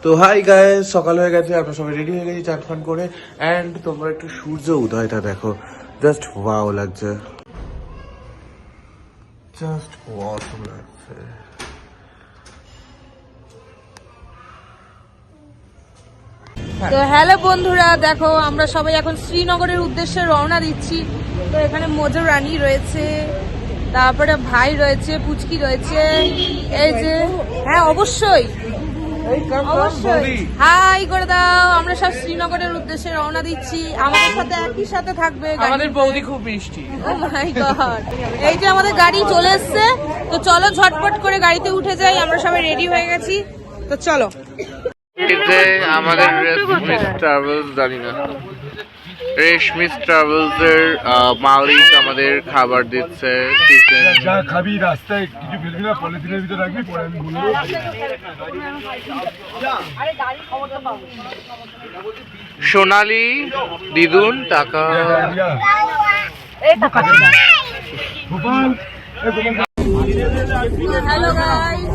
তো hi guys, সকাল হয়ে গেছে, আমরা সবাই রেডি হয়ে গেছি চান ফান করে। অ্যান্ড তোমরা একটু সূর্য উদয়টা দেখো, জাস্ট ওয়াও লাগছে, জাস্ট ওয়াও লাগছে। তো হ্যালো বন্ধুরা, দেখো আমরা সবাই এখন শ্রীনগরের উদ্দেশ্যে রওনা দিচ্ছি। তো এখানে মোজো রানী রয়েছে, তারপরে ভাই রয়েছে, পুচকি রয়েছে, এই যে হ্যাঁ অবশ্যই অবশ্যই হাই করে দাও। আমরা সব শ্রীনগরের উদ্দেশ্যে রওনা দিচ্ছি। আমাদের সাথে একই সাথে থাকবে আমাদের বৌদি খুব মিষ্টি। ও মাই গড, এই যে আমাদের গাড়ি চলে এসছে। তো চলো ঝটপট করে গাড়িতে উঠে যাই, আমরা সবাই রেডি হয়ে গেছি। তো চলো। আমাদের রেশমিস ট্রাভেলস, জানি না, রেশমিস ট্রাভেলস এর মালিক আমাদের খাবার দিচ্ছে। যা খাবি রাস্তায় কিছু ফেলবি না, পলিথিনের ভিতরে রাখবি, পরে আমি বলবো। সোনালি দিদুন টাকা। গোপাল হ্যালো গাইস,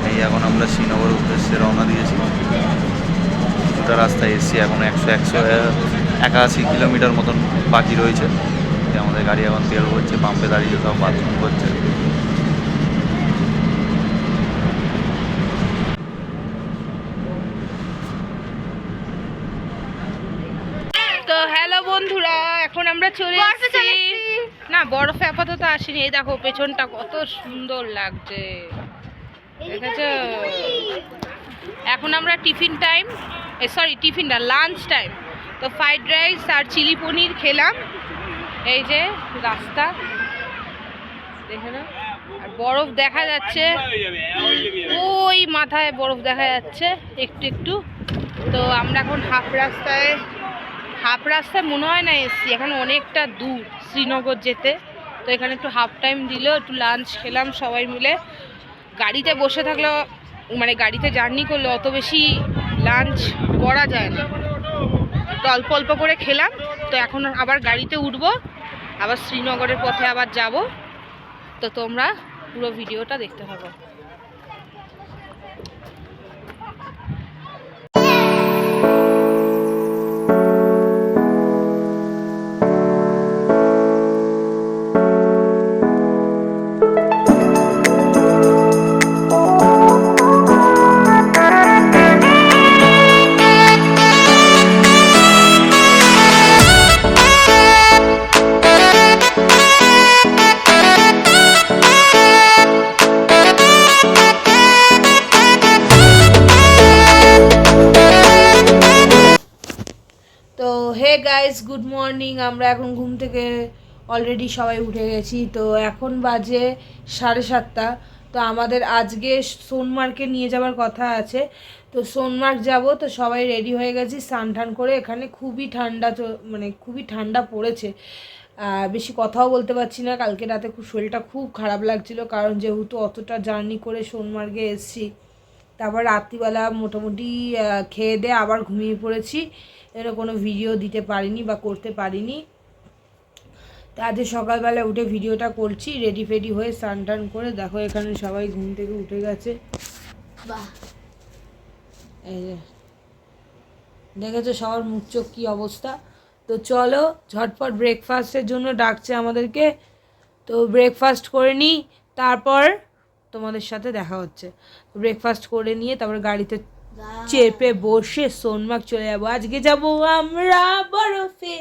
এই এখন আমরা শ্রীনগরের উদ্দেশ্যে রওনা দিয়েছি। কিছুটা রাস্তায় এসেছি, এখন 181 কিলোমিটার মতন বাকি রয়েছে। আমাদের গাড়ি এখন তেল করছে, পাম্পে দাঁড়িয়ে সব বাথরুম করছে। তো হ্যালো বন্ধুরা, এখন আমরা চলে এসেছি। না, বরফে আপাতত আসিনি। এই দেখো পেছনটা কত সুন্দর লাগছে, দেখেছো? এখন আমরা টিফিন টাইম, টিফিন না, লাঞ্চ টাইম। তো ফ্রাইড রাইস আর চিলি পনির খেলাম। এই যে রাস্তা দেখে না, আর বরফ দেখা যাচ্ছে, ওই মাথায় বরফ দেখা যাচ্ছে একটু একটু। তো আমরা এখন হাফ রাস্তায় মনে হয় না এসছি, এখন অনেকটা দূর শ্রীনগর যেতে। তো এখানে একটু হাফ টাইম দিল, একটু লাঞ্চ খেলাম সবাই মিলে। গাড়িতে বসে থাকলে, মানে গাড়িতে জার্নি করলে অত বেশি লাঞ্চ করা যায় না, তো অল্প অল্প করে খেলাম। তো এখন আবার গাড়িতে উঠবো, আবার শ্রীনগরের পথে আবার যাব। তো তোমরা পুরো ভিডিওটা দেখতে থাকো। Hey guys, good morning. আমরা এখন ঘুম থেকে অলরেডি সবাই উঠে গেছি। তো এখন বাজে 7:30। তো আমাদের আজকে সোনমার্গে নিয়ে যাওয়ার কথা আছে। তো সোনমার্গ যাব। তো সবাই রেডি হয়ে গেছি স্নান টান করে। এখানে খুবই ঠান্ডা, মানে খুবই ঠান্ডা পড়েছে। বেশি কথাও বলতে পারছি না। কালকে রাতে শরীরটা খুব খারাপ লাগছিল, কারণ যেহেতু অতটা জার্নি করে সোনমার্গে এসেছি। তারপর রাত্রিবেলা মোটামুটি খেয়ে দিয়ে আবার ঘুমিয়ে পড়েছি। এর কোনো ভিডিও দিতে পারিনি বা করতে পারিনি। তো আজ সকালবেলা উঠে ভিডিওটা করছি, রেডি ফেডি হয়ে স্নান টান করে। দেখো এখানে সবাই ঘুম থেকে উঠে গেছে। বাহ, এই যে দেখেছো সবার মুখ চোখ কী অবস্থা। তো চলো ঝটপট ব্রেকফাস্টের জন্য ডাকছে আমাদেরকে। তো ব্রেকফাস্ট করে নিই, তারপর তোমাদের সাথে দেখা হচ্ছে। ব্রেকফাস্ট করে নিয়ে তারপর গাড়িতে চেপে বসে সোনমার্গ চলে যাবো। আজকে যাবো আমরা বরফে,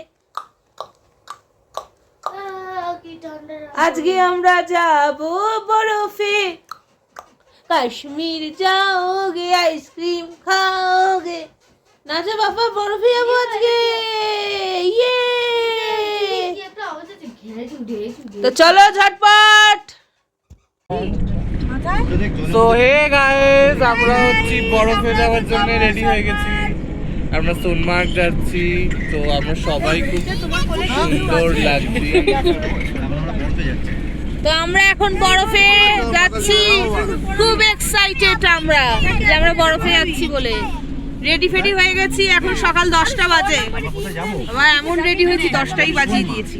আজকে আমরা যাবো বরফে। কাশ্মীর যাওগে, আইসক্রিম খাওগে। নাচো বাবা, বরফে যাবো আজকে। ইয়ে, তো চলো ঝটপট। তো হে গাইস, আমরা হচ্ছি বরফে যাওয়ার জন্য রেডি হয়ে গেছি। আমরা সোনমার্গ যাচ্ছি। তো আমরা সবাই খুব সুন্দর লাগছি। তো আমরা এখন বরফে যাচ্ছি। খুব এক্সাইটেড আমরা যে আমরা বরফে যাচ্ছি বলে। রেডি ফেডি হয়ে গেছি, এখন সকাল 10টা বাজে। আমরা এমন রেডি হয়েছি 10টাই বাজিয়ে দিয়েছি।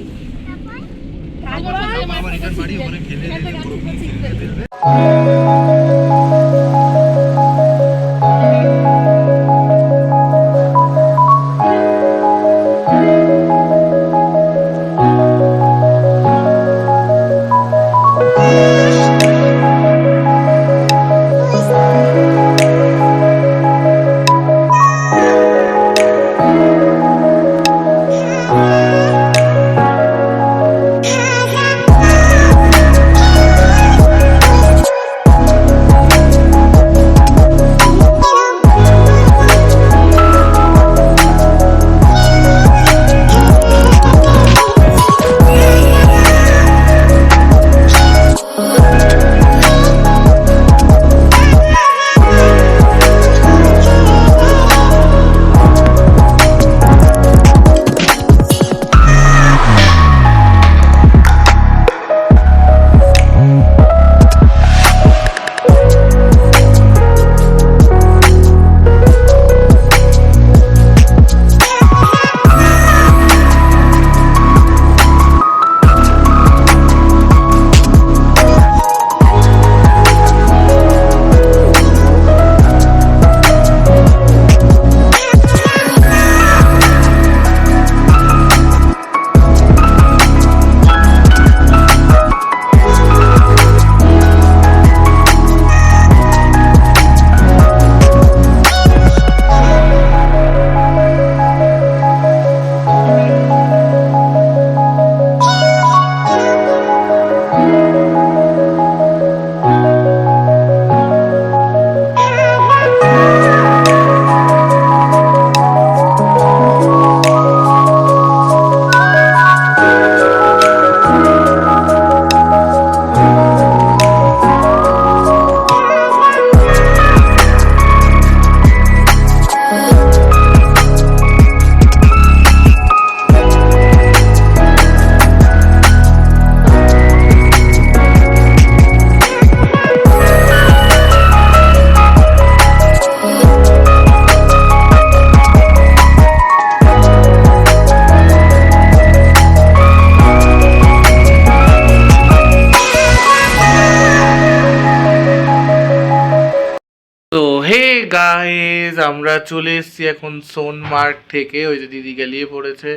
তো হে গাইজ, আমরা চলে এসেছি এখন সোনমার্গ থেকে। ওই যে দিদি গেলিয়ে পড়েছে,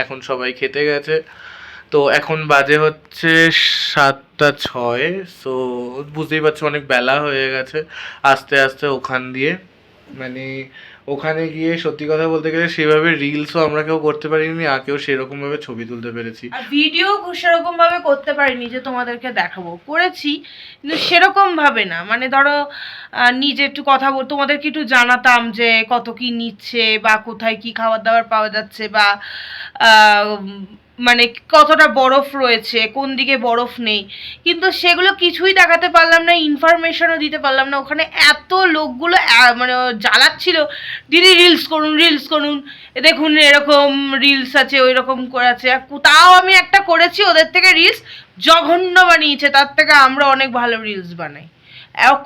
এখন সবাই খেতে গেছে। তো এখন বাজে হচ্ছে 7:06। সো বুঝতেই পারছো অনেক বেলা হয়ে গেছে। আস্তে আস্তে ওখান দিয়ে মানে ওখানে গিয়ে সত্যি কথা বলতে গেলে সেভাবে রিলসও আমরা কেউ করতে পারিনি, আর কেউ সেরকম ভাবে ছবি তুলতে পেরেছি, আর ভিডিও সেরকম ভাবে করতে পারিনি যে তোমাদেরকে দেখাবো। করেছি কিন্তু সেরকম ভাবে না, মানে ধরো নিজে একটু কথা বল, তোমাদেরকে একটু জানাতাম যে কত কি নিচ্ছে বা কোথায় কি খাবার দাবার পাওয়া যাচ্ছে, বা মানে কতটা বরফ রয়েছে, কোন দিকে বরফ নেই, কিন্তু সেগুলো কিছুই দেখাতে পারলাম না, ইনফরমেশনও দিতে পারলাম না। ওখানে এত লোকগুলো মানে জ্বালাচ্ছিল, দিদি রিলস করুন রিলস করুন, দেখুন এরকম রিলস আছে ওই রকম করে আছে। তাও আমি একটা করেছি, ওদের থেকে রিলস জঘন্য বানিয়েছে, তার থেকে আমরা অনেক ভালো রিলস বানাই।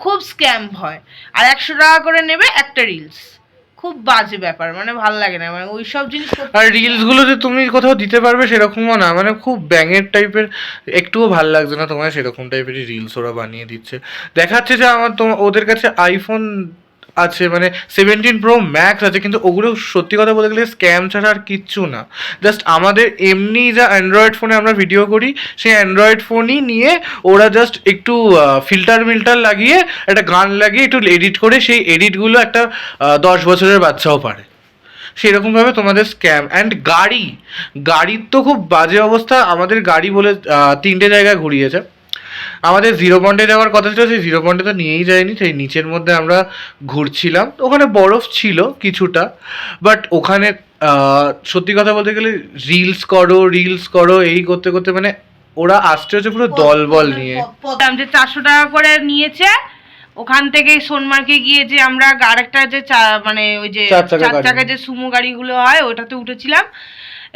খুব স্ক্যাম হয়, আর 100 টাকা করে নেবে একটা রিলস। খুব বাজে ব্যাপার, মানে ভালো লাগে না, মানে ওইসব জিনিস। আর রিলস গুলো যে তুমি কোথাও দিতে পারবে সেরকমও না, মানে খুব ব্যাঙের টাইপের, একটুও ভালো লাগছে না তোমার, সেরকম টাইপেরই রিলস ওরা বানিয়ে দিচ্ছে। দেখাচ্ছে যে আমার ওদের কাছে আইফোন আছে, মানে 17 Pro Max আছে, কিন্তু ওগুলো সত্যি কথা বলতে গেলে স্ক্যাম ছাড়া আর কিচ্ছু না। জাস্ট আমাদের এমনি যা অ্যান্ড্রয়েড ফোনে আমরা ভিডিও করি, সেই অ্যান্ড্রয়েড ফোনই নিয়ে ওরা জাস্ট একটু ফিল্টার লাগিয়ে একটা গান লাগিয়ে একটু এডিট করে, সেই এডিটগুলো একটা 10 বছরের বাচ্চাও পারে। সেরকমভাবে তোমাদের স্ক্যাম। অ্যান্ড গাড়ির তো খুব বাজে অবস্থা। আমাদের গাড়ি বলে 3টে জায়গায় ঘুরিয়েছে। আমাদের জিরো পয়েন্টে যাওয়ার কথা ছিল, সেই জিরো পয়েন্টে তো নিয়েই যায়নি, সেই নিচের মধ্যে আমরা ঘুরছিলাম। ওখানে বরফ ছিল কিছুটা, বাট ওখানে সত্যি কথা বলতে গেলে রিলস করো এই করতে করতে মানে ওরা আসছে হচ্ছে পুরো দলবল নিয়ে। যে 400 টাকা করে নিয়েছে, ওখান থেকে সোনমার্গে গিয়ে যে আমরা আরেকটা যে মানে ওই যে 4 চাকা যে সুমো গাড়িগুলো হয় ওটাতে উঠেছিলাম।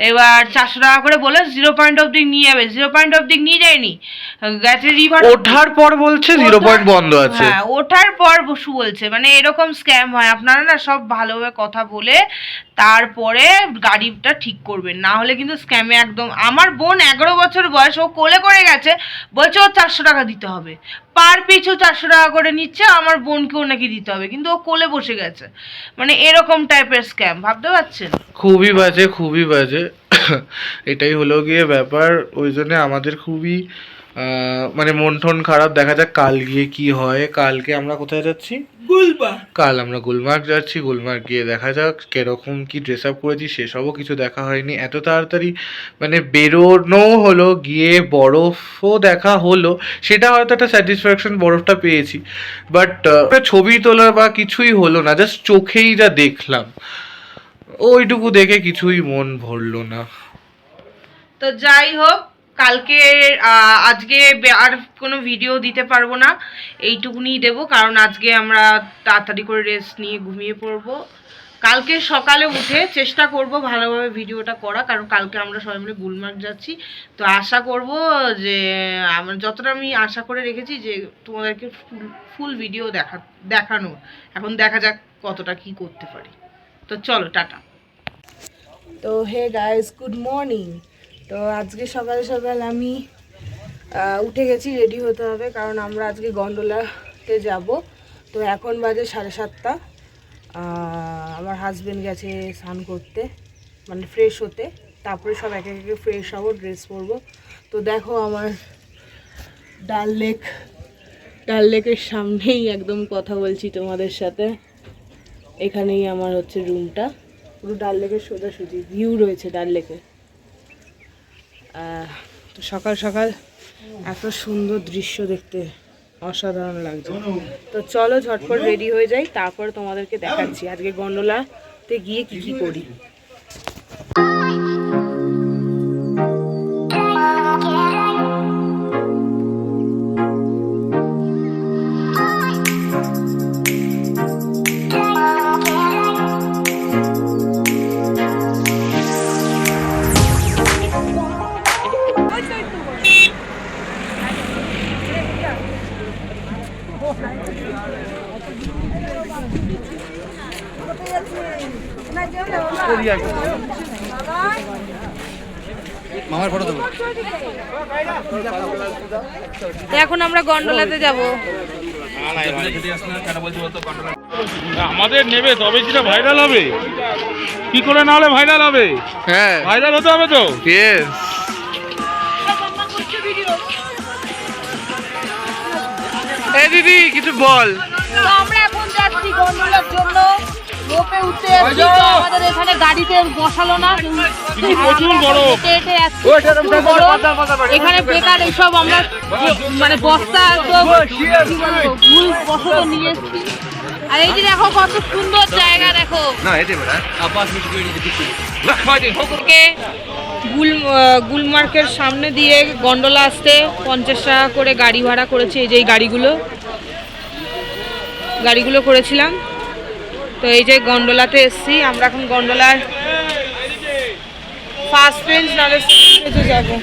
এবার 400 টাকা করে বলে 0 পয়েন্ট অবধি নিয়ে যাবে, 0 পয়েন্ট অবধি নিয়ে যায়নি, গেছে রিভার। ওঠার পর বলছে 0 পয়েন্ট বন্ধ আছে। হ্যাঁ, ওঠার পর বসু বলছে, মানে এরকম স্ক্যাম হয়। আপনারা না সব ভালোভাবে কথা বলে তারপরে গাড়িটা ঠিক করবেন, না হলে কিন্তু স্ক্যামে একদম। আমার বোন 11 বছর বয়স, ও কোলে করে গেছে, বলছে ও 400 টাকা দিতে হবে, পার পিছু 400 টাকা করে নিচ্ছে, আমার বোনকেও নাকি দিতে হবে, কিন্তু ও কোলে বসে গেছে। মানে এরকম টাইপের স্ক্যাম, ভাবতে পারছেন? খুবই বাজে, খুবই বাজে। এটাই হলো গিয়ে ব্যাপার। ওই জন্য আমাদের খুবই মানে মন টন খারাপ। দেখা যাক কাল গিয়ে কি হয়। কালকে আমরা কোথায় যাচ্ছি? কাল আমরা গুলমার্গ যাচ্ছি। গুলমার্গ গিয়ে দেখা যাক কিরকম কি ড্রেস আপ করেছি, সেসবও কিছু দেখা হয়নি। এত তাড়াতাড়ি মানে বেরোনো হলো, গিয়ে বরফও দেখা হলো, সেটা হয়তো একটা স্যাটিসফ্যাকশন, বরফটা পেয়েছি। বাট ছবি তোলা বা কিছুই হলো না, জাস্ট চোখেই যা দেখলাম, ওইটুকু দেখে কিছুই মন ভরলো না। তো যাই হোক, কালকে আজকে আর কোনো ভিডিও দিতে পারবো না, এইটুকুনি দেবো, কারণ আজকে আমরা তাড়াতাড়ি করে রেস্ট নিয়ে ঘুমিয়ে পড়বো। কালকে সকালে উঠে চেষ্টা করব ভালোভাবে ভিডিওটা করা, কারণ কালকে আমরা সবাই মিলে গুলমার্গ যাচ্ছি। তো আশা করব যে আমার যতটা আমি আশা করে রেখেছি যে তোমাদেরকে ফুল ভিডিও দেখানো। এখন দেখা যাক কতটা কি করতে পারি। তো চলো, টাটা। তো হে গাইস, গুড মর্নিং। তো আজকে সকাল সকাল আমি উঠে গেছি, রেডি হতে হবে, কারণ আমরা আজকে গন্ডোলাতে যাব। তো এখন বাজে 7:30। আমার হাজব্যান্ড গেছে স্নান করতে, মানে ফ্রেশ হতে, তারপরে সব একে একে ফ্রেশ হবো, ড্রেস পরবো। তো দেখো আমার ডাল লেকের সামনেই একদম কথা বলছি তোমাদের সাথে। এখানেই আমার হচ্ছে রুমটা, পুরো ডাল লেকের সোজাসুজি ভিউ রয়েছে ডাল লেকে। তো সকাল সকাল এত সুন্দর দৃশ্য দেখতে অসাধারণ লাগছে। তো চলো ঝটপট রেডি হয়ে যাই, তারপরে তোমাদেরকে দেখাচ্ছি আজকে গন্ডোলাতে গিয়ে কি কি করি। এখন আমরা গন্ডোলাতে যাব। আমাদের নেবে তবে যেটা ভাইরাল হবে, কি করে না হলে ভাইরাল হবে? হ্যাঁ, ভাইরাল হতে হবে তো। ইয়েস। এই দিদি কিছু বল। তো আমরা এখন যাচ্ছি গন্ডোলার জন্য, রোপে উঠতে এসেছি। তো আমাদের এখানে গাড়িতে বসালো না, প্রচুর বড়। এখানে বেকার এইসব আমরা মানে বস্তা ভুল বসত নিয়ে এসেছি। আর এই যে দেখো কত সুন্দর জায়গা, দেখো গুলমার্গের সামনে দিয়ে গন্ডোলা আসতে 50 টাকা করে গাড়ি ভাড়া করেছে। এই যে এই গাড়িগুলো করেছিলাম। তো এই যে গন্ডোলাতে এসছি আমরা, এখন গন্ডোলার ফার্স্ট বেঞ্চ নালে যাবো।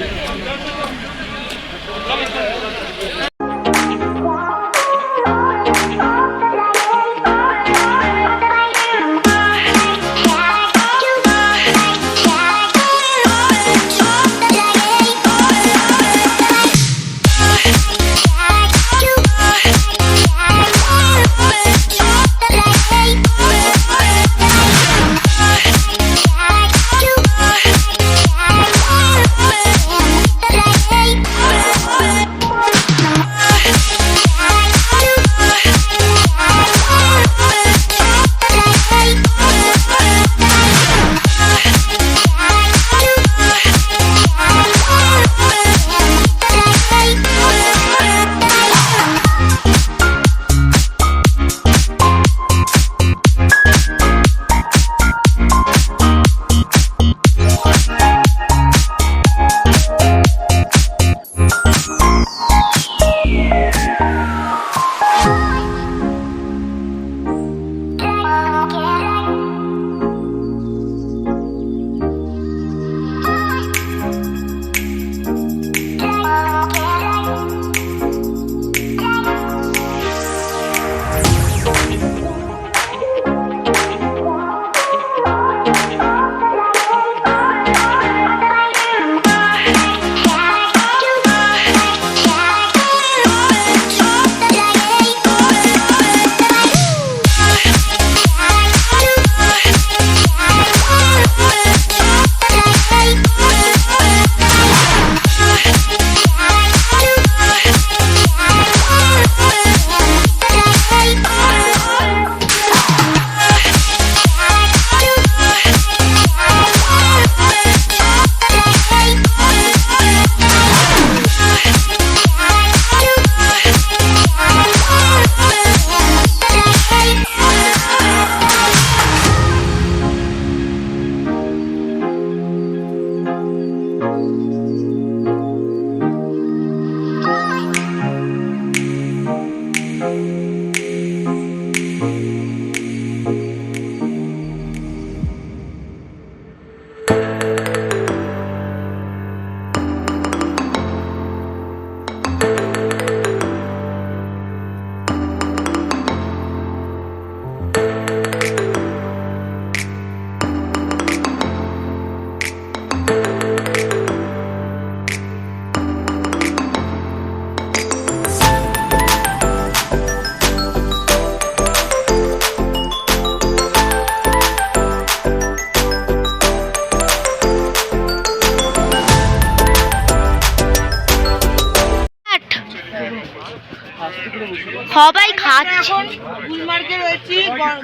সবাই খাচ্ছে। এখন গুলমার্গে রয়েছি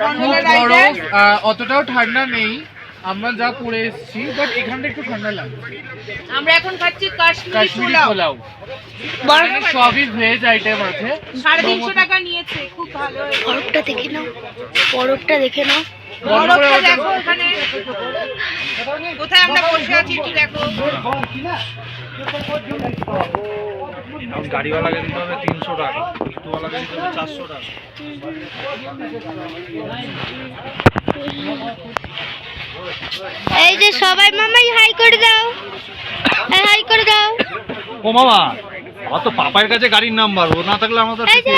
গন্ডোলা খুব রাইডে। বরফ, অতটাও ঠান্ডা নেই, আমরা যা পরে এসেছি, বাট এখানটা একটু ঠান্ডা লাগছে। আমরা এখন খাচ্ছি কাশ্মীরি কাশ্মীরি পোলাও। পোলাও, বরফ এখানে সবই ভেজ আইটেম আছে। 350 টাকা নিয়েছে, খুব ভালো হয়েছে। বরফটা দেখে নাও, বরফটা দেখে নাও। বরফটা দেখো এখানে কোথায় আমরা বসে আছি একটু দেখো। গাড়িওয়ালাকে দিতে হবে 300 টাকা, টোটোওয়ালাকে দিতে হবে 400 টাকা। এই যে সবাই মামাই হাই করে দাও, হাই করে দাও। ও মামা, আমার তো পাপায়ের কাছে গাড়ির নাম্বার, ও না থাকলে আমাদের এই যে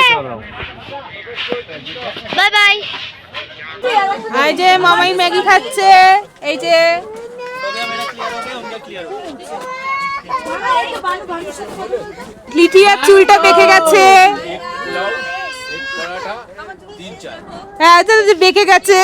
বাই বাই। এই যে মামাই ম্যাগি খাচ্ছে, এই যে লিথিয়ার চুলটা বেঁকে গেছে। হ্যাঁ বেঁকে গেছে।